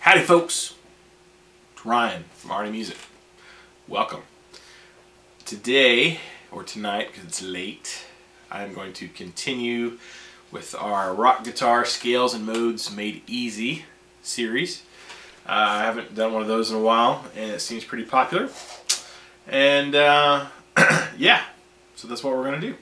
Howdy folks, it's Ryan from Arty Music. Welcome. Today, or tonight because it's late, I'm going to continue with our rock guitar scales and modes made easy series. I haven't done one of those in a while and it seems pretty popular. And yeah, so that's what we're going to do.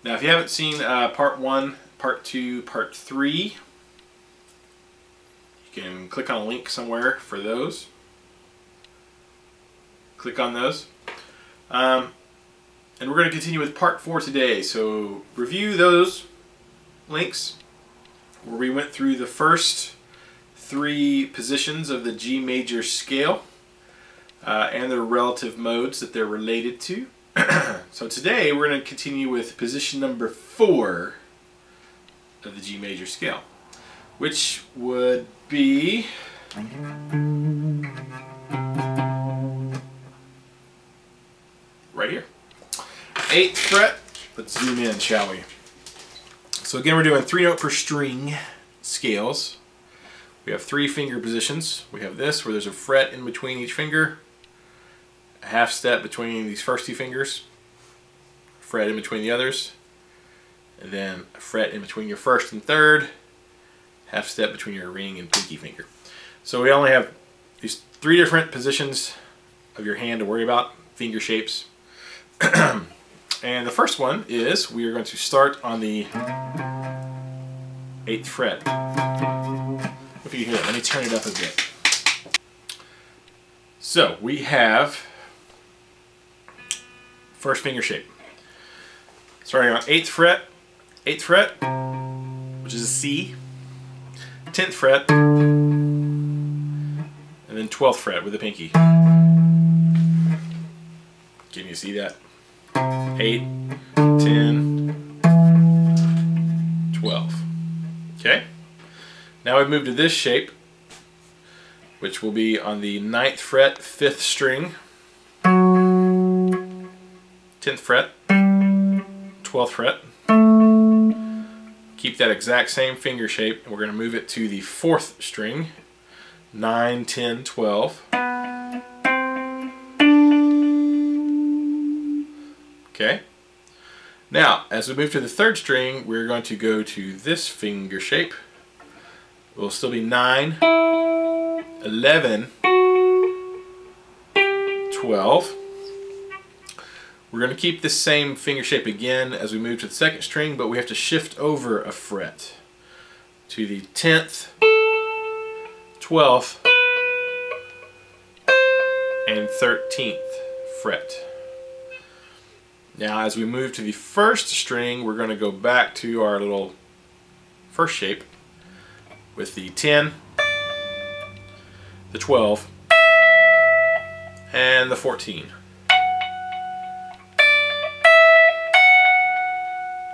Now if you haven't seen part 1, part 2, part 3, you can click on a link somewhere for those. Click on those. And we're going to continue with part 4 today. So review those links where we went through the first 3 positions of the G major scale and their relative modes that they're related to. So today we're going to continue with position number 4 of the G major scale, which would be right here, 8th fret. Let's zoom in, shall we? So again, we're doing 3-note per string scales. We have 3 finger positions. We have this where there's a fret in between each finger, a half step between these first 2 fingers, a fret in between the others, and then a fret in between your first and third, half step between your ring and pinky finger. So we only have these 3 different positions of your hand to worry about, finger shapes. And the first one is we are going to start on the 8th fret. If you can hear it, let me turn it up a bit. So we have first finger shape. Starting on 8th fret, which is a C, 10th fret, and then 12th fret with a pinky. Can you see that? 8, 10, 12. Okay? Now we've moved to this shape, which will be on the 9th fret, 5th string, 10th fret, 12th fret. Keep that exact same finger shape, and we're going to move it to the 4th string, 9, 10, 12. Okay. Now, as we move to the 3rd string, we're going to go to this finger shape. It will still be 9, 11, 12. We're going to keep this same finger shape again as we move to the 2nd string, but we have to shift over a fret to the 10th, 12th, and 13th fret. Now as we move to the 1st string, we're going to go back to our little first shape with the 10, the 12, and the 14.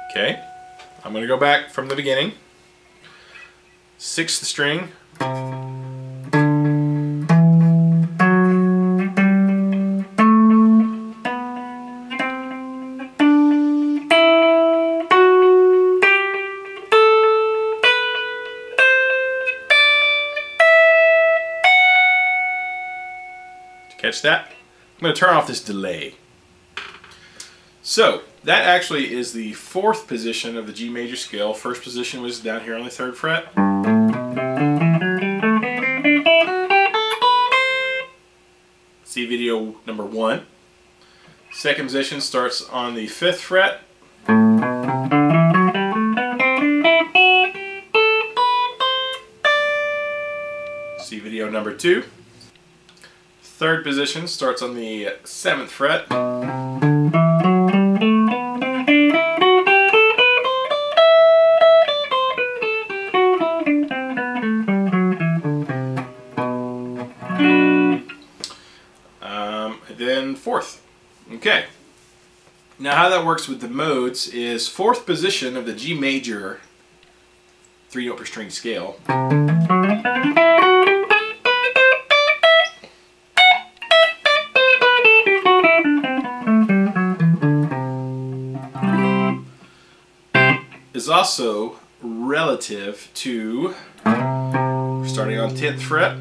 Okay, I'm going to go back from the beginning. 6th string, catch that? I'm going to turn off this delay. So that actually is the 4th position of the G major scale. First position was down here on the 3rd fret. See video number 1. 2nd position starts on the 5th fret. See video number 2. 3rd position starts on the 7th fret. And then 4th. Okay. Now how that works with the modes is 4th position of the G major 3-note per string scale. Is also relative to, starting on 10th fret,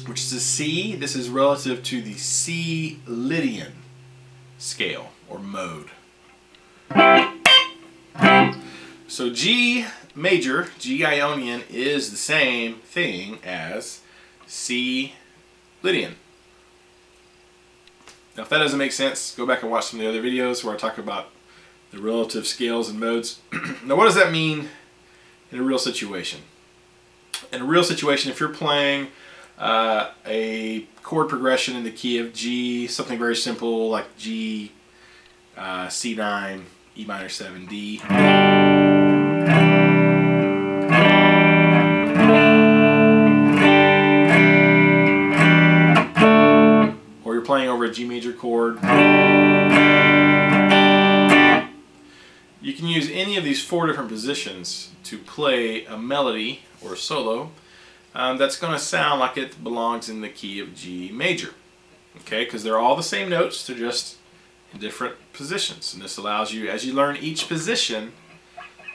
which is a C. This is relative to the C Lydian scale or mode. So G major, G Ionian, is the same thing as C Lydian. Now if that doesn't make sense, go back and watch some of the other videos where I talk about the relative scales and modes. Now what does that mean in a real situation? In a real situation, if you're playing a chord progression in the key of G, something very simple like G, C9, E minor 7, D. Or you're playing over a G major chord. You can use any of these 4 different positions to play a melody or a solo that's going to sound like it belongs in the key of G major. Okay, because they're all the same notes, they're just in different positions. And this allows you, as you learn each position,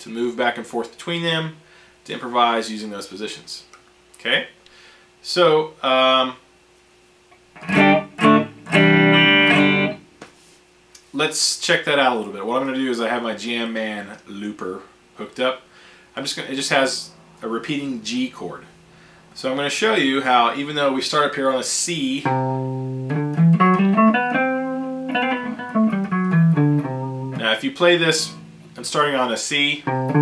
to move back and forth between them, to improvise using those positions. Okay, so let's check that out a little bit. What I'm going to do is I have my Jam Man looper hooked up. I'm just going to, it just has a repeating G chord. So I'm going to show you how, even though we start up here on a C, now if you play this and starting on a C and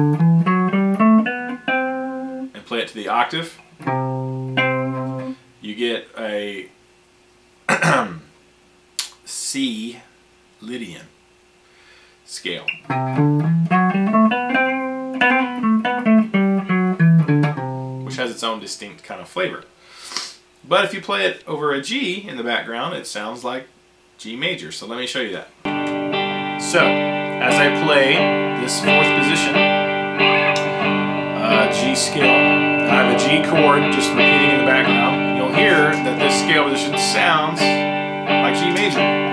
play it to the octave, you get a C Lydian scale. Which has its own distinct kind of flavor. But if you play it over a G in the background, it sounds like G major. So let me show you that. So, as I play this 4th position, G scale, and I have a G chord just repeating in the background, you'll hear that this scale position sounds like G major.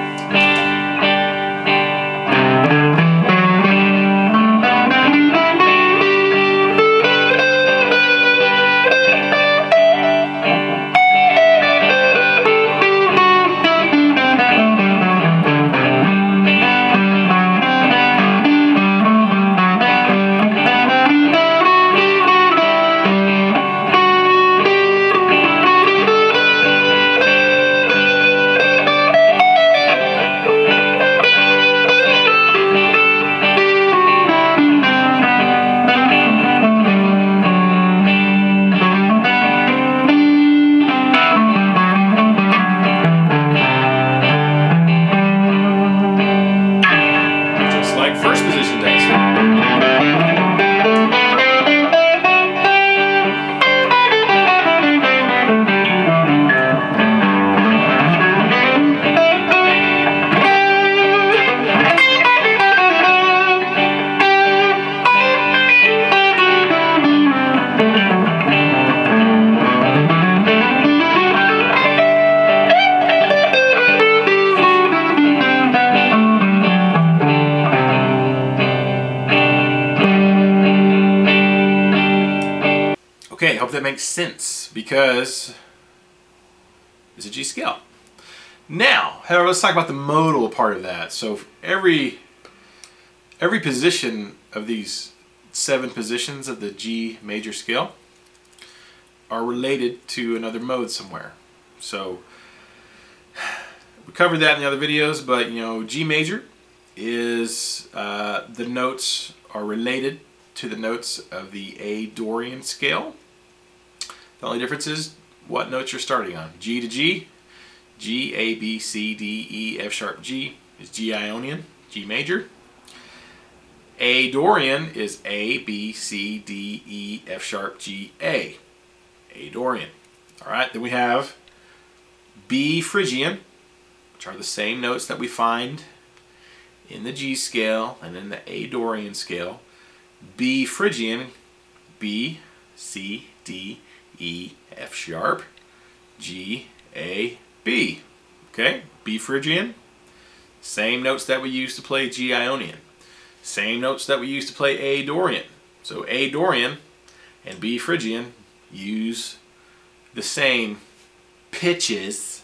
Okay, I hope that makes sense because it's a G scale. Now, however, let's talk about the modal part of that. So every position of these 7 positions of the G major scale are related to another mode somewhere. So we covered that in the other videos, but you know, G major is the notes are related to the notes of the A Dorian scale. The only difference is what notes you're starting on. G to G, G, A, B, C, D, E, F sharp, G is G Ionian, G major. A Dorian is A, B, C, D, E, F sharp, G, A. A Dorian. Alright, then we have B Phrygian, which are the same notes that we find in the G scale and in the A Dorian scale. B Phrygian, B, C, D, E, F sharp, G, A, B. Okay, B Phrygian, same notes that we use to play G Ionian. Same notes that we use to play A Dorian. So A Dorian and B Phrygian use the same pitches,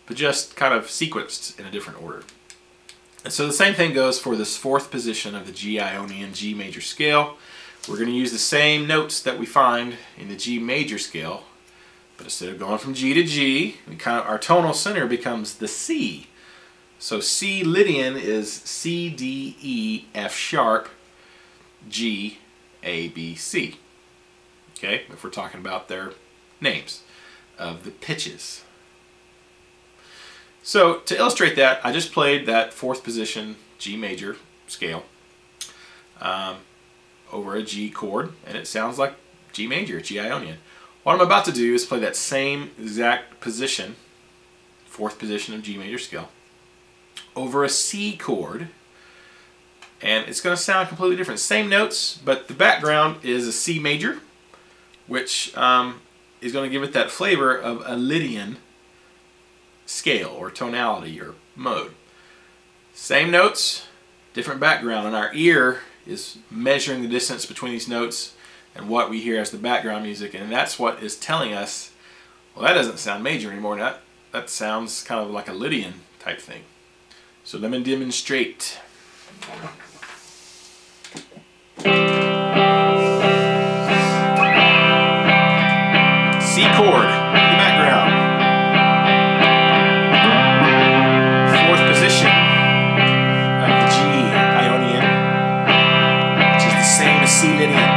but just kind of sequenced in a different order. And so the same thing goes for this fourth position of the G Ionian G major scale. We're going to use the same notes that we find in the G major scale, but instead of going from G to G, our tonal center becomes the C. So C Lydian is C, D, E, F sharp, G, A, B, C. Okay, if we're talking about their names of the pitches. So to illustrate that, I just played that fourth position G major scale over a G chord, and it sounds like G major, G Ionian. What I'm about to do is play that same exact position, fourth position of G major scale, over a C chord, and it's going to sound completely different. Same notes, but the background is a C major, which is going to give it that flavor of a Lydian scale or tonality or mode. Same notes, different background, and our ear is measuring the distance between these notes and what we hear as the background music, and that's what is telling us, well, that doesn't sound major anymore. That sounds kind of like a Lydian type thing. So let me demonstrate. C chord in the background. Fourth position of the G Ionian, which is the same as C Lydian.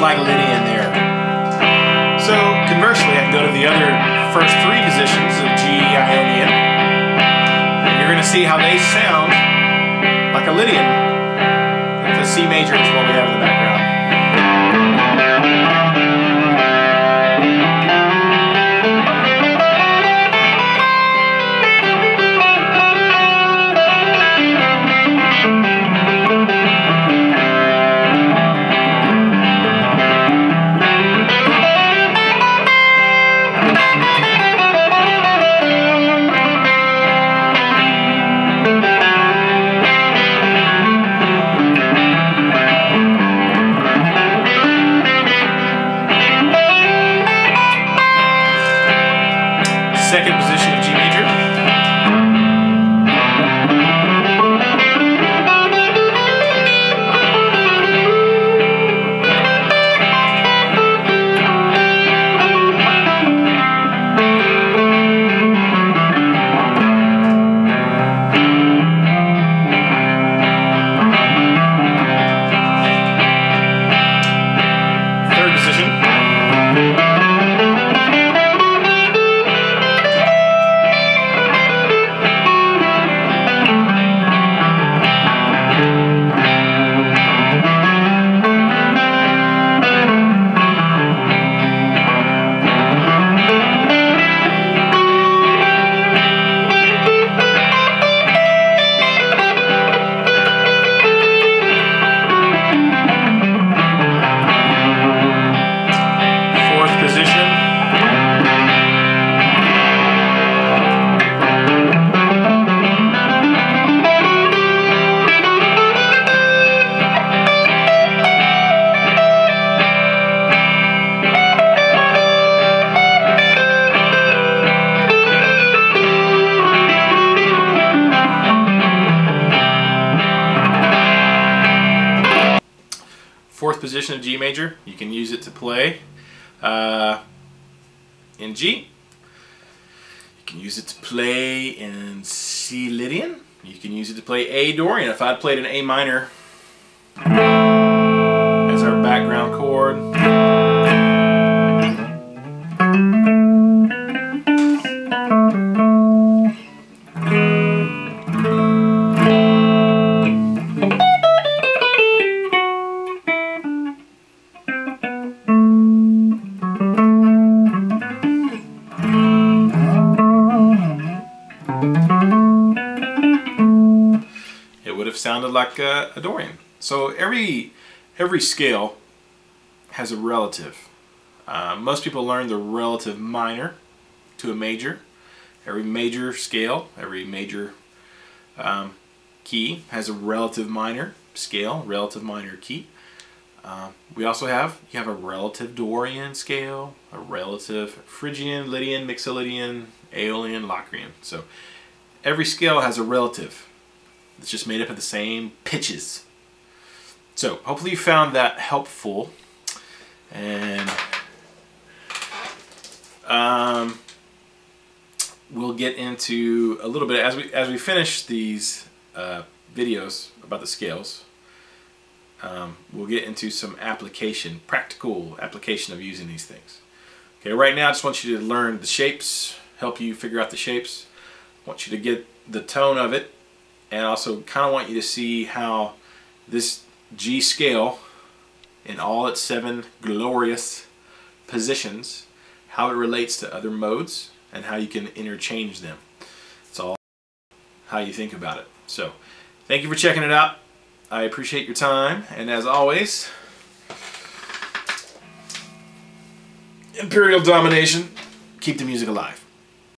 Like Lydian there. So conversely, I can go to the other first three positions of G Ionian, and you're going to see how they sound like a Lydian if the C major is what we have in the background. Second position of G major. Third position. Fourth position of G major, you can use it to play in G. You can use it to play in C Lydian. You can use it to play A Dorian. If I'd played an A minor background chord. It would have sounded like a Dorian. So every scale has a relative. Most people learn the relative minor to a major. Every major scale, every major key has a relative minor scale, relative minor key. We also have, you have a relative Dorian scale, a relative Phrygian, Lydian, Mixolydian, Aeolian, Locrian. So every scale has a relative. It's just made up of the same pitches. So hopefully you found that helpful. And we'll get into a little bit as we finish these videos about the scales. We'll get into some application, practical application of using these things. Okay, right now I just want you to learn the shapes, help you figure out the shapes. I want you to get the tone of it, and also kind of want you to see how this G scale in all its 7 glorious positions, how it relates to other modes and how you can interchange them. It's all how you think about it. So thank you for checking it out. I appreciate your time, and as always, Imperial domination, keep the music alive.